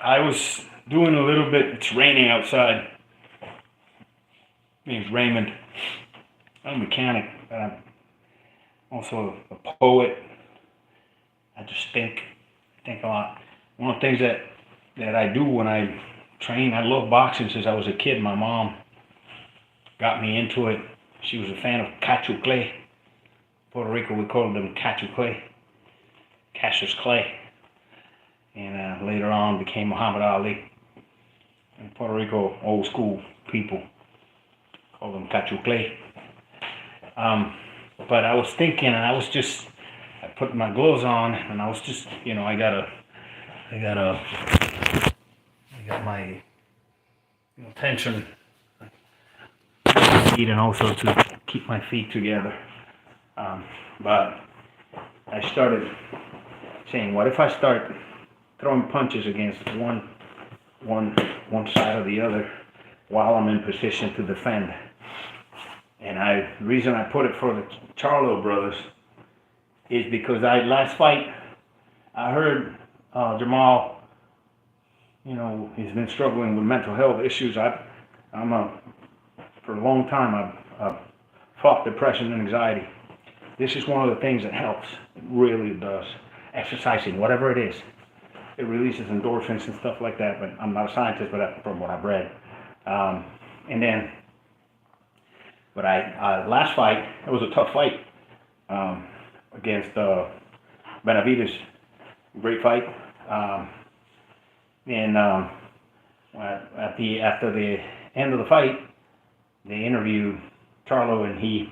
I was doing a little bit. It's raining outside. My name's Raymond. I'm a mechanic. I'm also a poet. I just think a lot. One of the things that I do when I train, I love boxing since I was a kid. My mom got me into it. She was a fan of Cachucle. Puerto Rico, we called them Cachucle, Cassius Clay. And later on became Muhammad Ali. In Puerto Rico, old school people call them Cachucle. But I was thinking, and I put my gloves on, and I was just, I got my tension and also to keep my feet together. But I started saying, what if I start throwing punches against one side or the other while I'm in position to defend? And the reason I put it for the Charlo brothers is because last fight I heard Jamal, he's been struggling with mental health issues. For a long time I've fought depression and anxiety. This is one of the things that helps. It really does. Exercising, whatever it is. It releases endorphins and stuff like that, but I'm not a scientist, but from what I've read. But last fight, it was a tough fight against Benavides. Great fight. After the end of the fight, they interviewed Charlo, and he,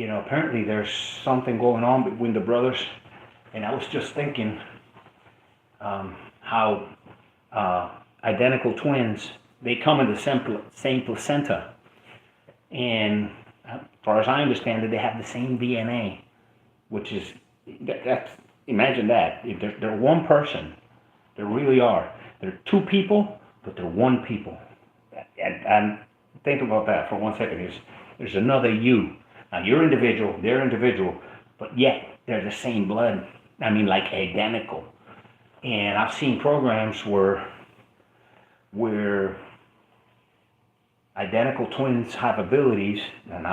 apparently there's something going on between the brothers. And I was just thinking how identical twins, they come in the same placenta. And as far as I understand it, they have the same DNA, which is, imagine that. They're one person. They really are. They're two people, but they're one people. And think about that for 1 second. There's another you. Now, you're individual, they're individual, but yet they're the same blood. I mean, like identical. And I've seen programs where identical twins have abilities, and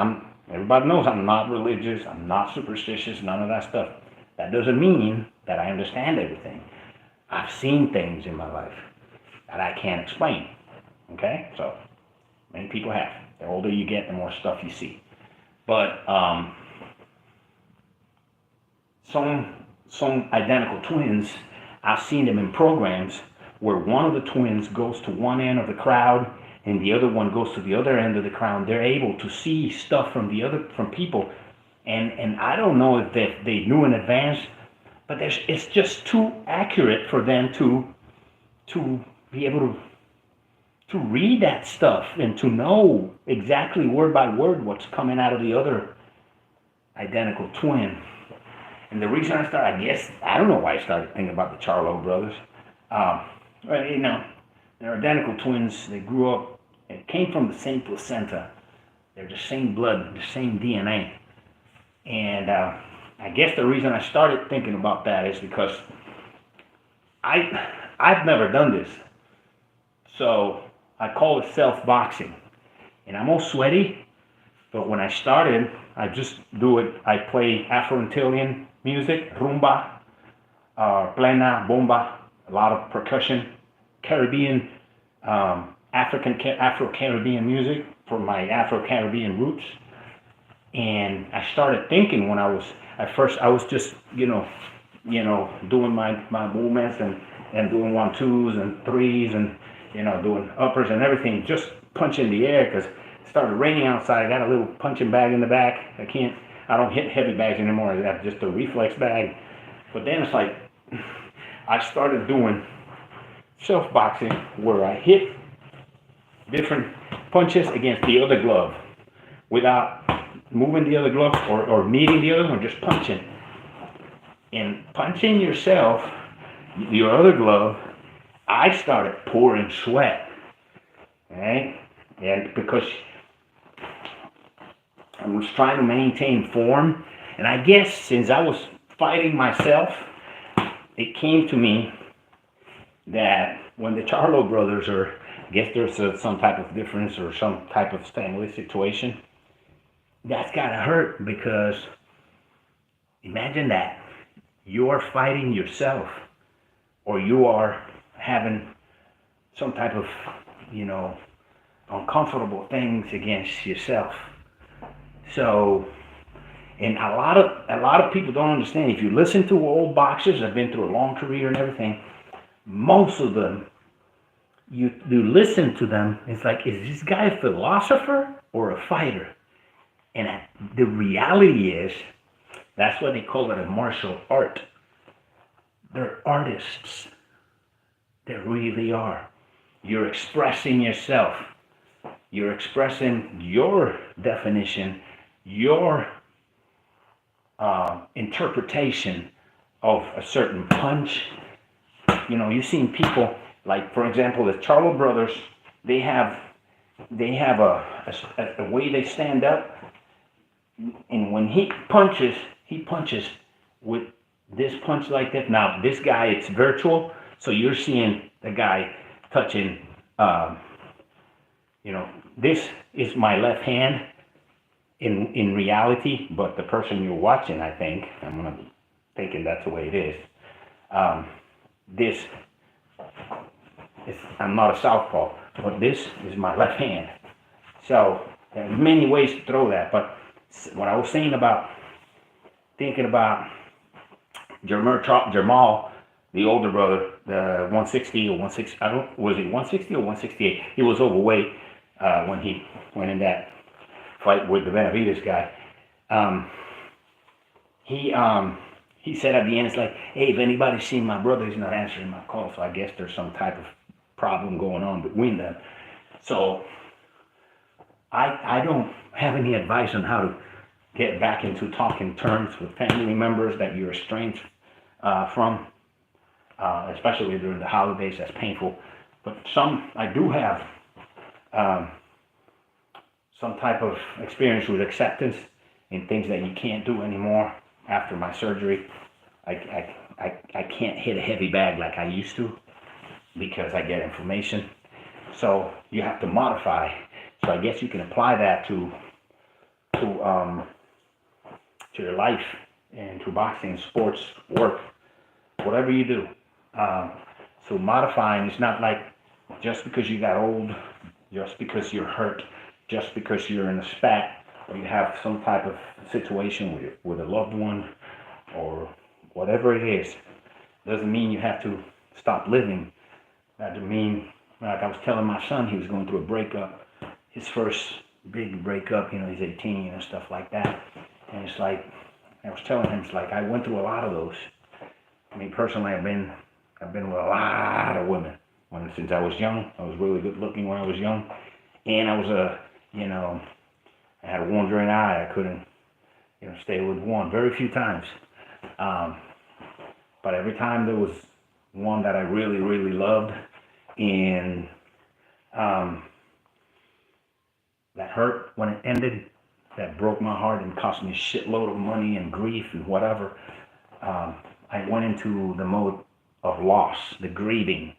everybody knows I'm not religious, I'm not superstitious, none of that stuff. That doesn't mean that I understand everything. I've seen things in my life that I can't explain. Okay? So, many people have. The older you get, the more stuff you see. But some identical twins, I've seen them in programs where one of the twins goes to one end of the crowd and the other one goes to the other end of the crowd. They're able to see stuff from people, and I don't know if they knew in advance, but it's just too accurate for them to be able to read that stuff and to know exactly word by word what's coming out of the other identical twin. And the reason I don't know why I started thinking about the Charlo brothers. They're identical twins. They grew up and came from the same placenta. They're the same blood, the same DNA. And I guess the reason I started thinking about that is because I've never done this. So I call it self-boxing. And I'm all sweaty, but when I started, I just do it. I play Afro-Antillian music, rumba, plena, bomba, a lot of percussion, Caribbean, Afro-Caribbean music for my Afro-Caribbean roots. And I started thinking when I was just, doing my movements and doing 1, 2s and 3s and, doing uppers and everything, just punching the air because it started raining outside. I got a little punching bag in the back. I don't hit heavy bags anymore. I got just a reflex bag. But then it's like, I started doing self-boxing where I hit different punches against the other glove without moving the other glove or meeting the other one, just punching. And punching yourself, your other glove, I started pouring sweat. Okay? And because I was trying to maintain form, and I guess since I was fighting myself, it came to me that when the Charlo brothers, or I guess there's some type of difference or some type of family situation, that's gotta hurt because imagine that you're fighting yourself, or you are having some type of, you know, uncomfortable things against yourself. So, and a lot of people don't understand. If you listen to old boxers that have been through a long career and everything, most of them, you listen to them, it's like, is this guy a philosopher or a fighter? And the reality is, that's why they call it a martial art. They're artists. They really are. You're expressing yourself. You're expressing your definition, your interpretation of a certain punch. You know, you've seen people, like, for example, the Charlo brothers, they have a way they stand up, and when he punches with this punch like that. Now, this guy, it's virtual, so you're seeing the guy touching, you know, this is my left hand in reality, but the person you're watching, I think, thinking that's the way it is. This is, I'm not a southpaw, but this is my left hand. So there's many ways to throw that, but what I was saying about thinking about Jamal, the older brother, the 160 or 160, I don't, was he 160 or 168? He was overweight when he went in that fight with the Benavides guy. He said at the end, it's like, hey, if anybody's seen my brother, he's not answering my call, so I guess there's some type of problem going on between them. So I don't have any advice on how to get back into talking terms with family members that you're estranged from, especially during the holidays. That's painful. But I do have some type of experience with acceptance in things that you can't do anymore after my surgery. I can't hit a heavy bag like I used to because I get inflammation. So you have to modify. So I guess you can apply that to your life and to boxing, sports, work, whatever you do. So modifying is not like just because you got old, just because you're hurt, just because you're in a spat, or you have some type of situation with a loved one, or whatever it is, doesn't mean you have to stop living. That doesn't mean, like I was telling my son, he was going through a breakup, his first big breakup, you know, he's 18 and stuff like that. And it's like, I was telling him, it's like I went through a lot of those. I mean, personally, I've been with a lot of women. Since I was young, I was really good looking when I was young, and I was I had a wandering eye. I couldn't, stay with one. Very few times, but every time there was one that I really, really loved, and that hurt when it ended. That broke my heart and cost me a shitload of money and grief and whatever. I went into the mode of loss, the grieving.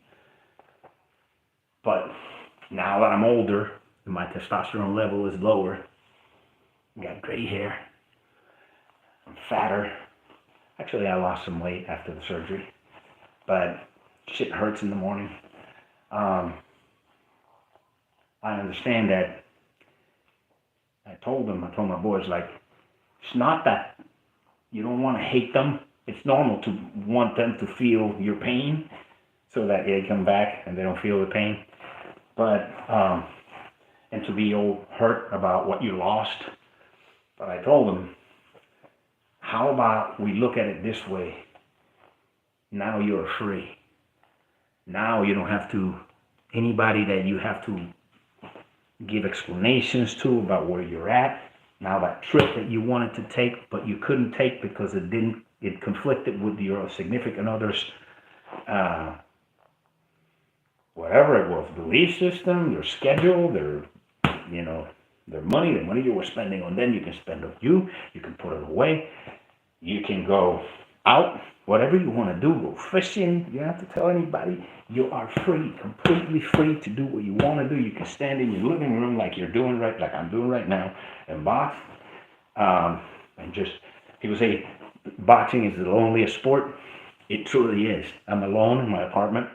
But now that I'm older, and my testosterone level is lower, I got gray hair, I'm fatter. Actually, I lost some weight after the surgery, but shit hurts in the morning. I understand that. I told my boys, like, it's not that you don't want to hate them. It's normal to want them to feel your pain so that they come back and they don't feel the pain. But, and to be all hurt about what you lost. But I told them, how about we look at it this way? Now you're free. Now you don't have to, anybody that you have to give explanations to about where you're at. Now that trip that you wanted to take, but you couldn't take because it conflicted with your significant other's, whatever it was, belief system, their schedule, their money, the money you were spending on them, you can spend on you can put it away. You can go out, whatever you want to do, go fishing. You don't have to tell anybody. You are free, completely free to do what you want to do. You can stand in your living room like you're doing right, like I'm doing right now, and box. And just, people say boxing is the loneliest sport. It truly is. I'm alone in my apartment.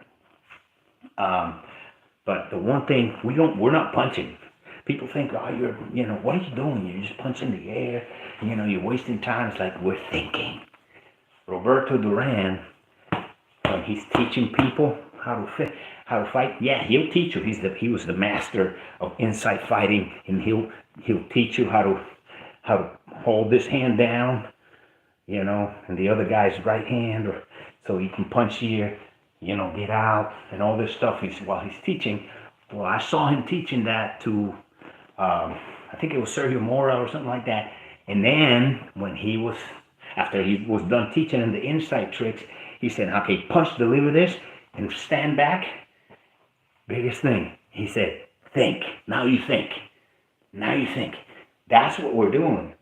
But the one thing we're not punching. People think, oh, what are you doing? You're just punching the air. You're wasting time. It's like we're thinking. Roberto Duran, when he's teaching people how to fight, yeah, he'll teach you. He was the master of insight fighting, and he'll teach you how to hold this hand down, and the other guy's right hand, or so he can punch here, get out, and all this stuff. While he's teaching. Well, I saw him teaching that to, I think it was Sergio Mora or something like that. And then after he was done teaching him the insight tricks, he said, okay, punch, deliver this, and stand back. Biggest thing, he said, think. Now you think. That's what we're doing.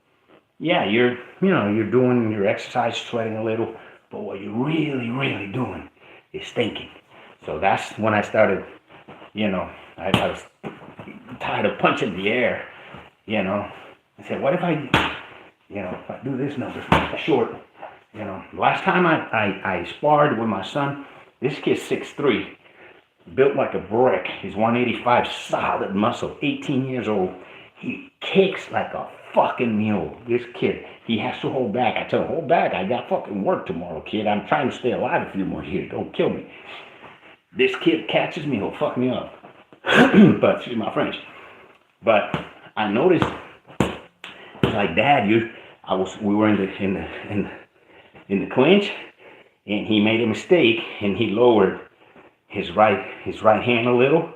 Yeah, you're doing your exercise, sweating a little, but what you're really, really doing is thinking. So that's when I started, I was tired of punching the air, I said, what if I do this number short, last time I sparred with my son, this kid's 6'3", built like a brick. He's 185, solid muscle, 18 years old. He kicks like a fucking mule. This kid, he has to hold back. I tell him, hold back. I got fucking work tomorrow, kid. I'm trying to stay alive a few more years. Don't kill me. This kid catches me, he'll fuck me up. But excuse my French. But I noticed, like, Dad, we were in the clinch, and he made a mistake, and he lowered his right hand a little,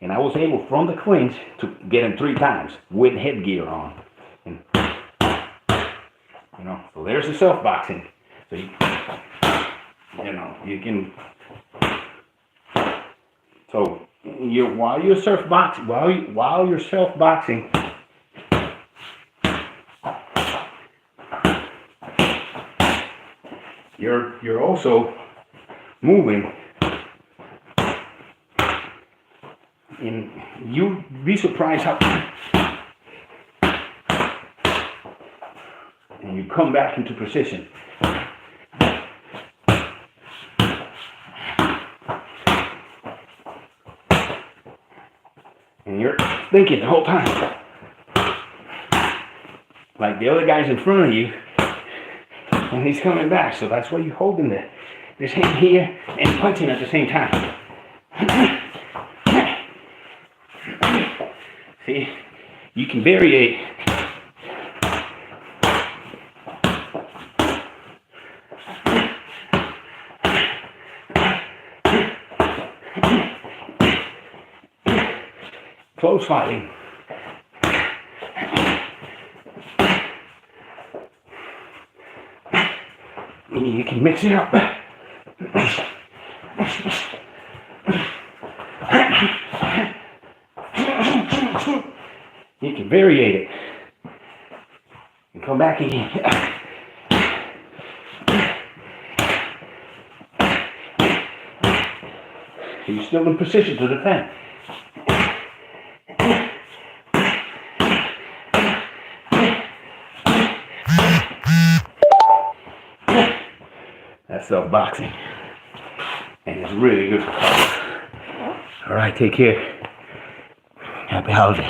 and I was able from the clinch to get him 3 times with headgear on, and so there's the self-boxing. So you can. So while you're self-boxing, you're also moving, and you'd be surprised how, and you come back into position. And you're thinking the whole time, like the other guy's in front of you, and he's coming back. So that's why you're holding this hand here and punching at the same time. See, you can variate. Close fighting. You can mix it up. You can variate it. And come back again. You're still in position to defend. That's self-boxing. And it's really good for cardio. All right, take care. Happy holidays.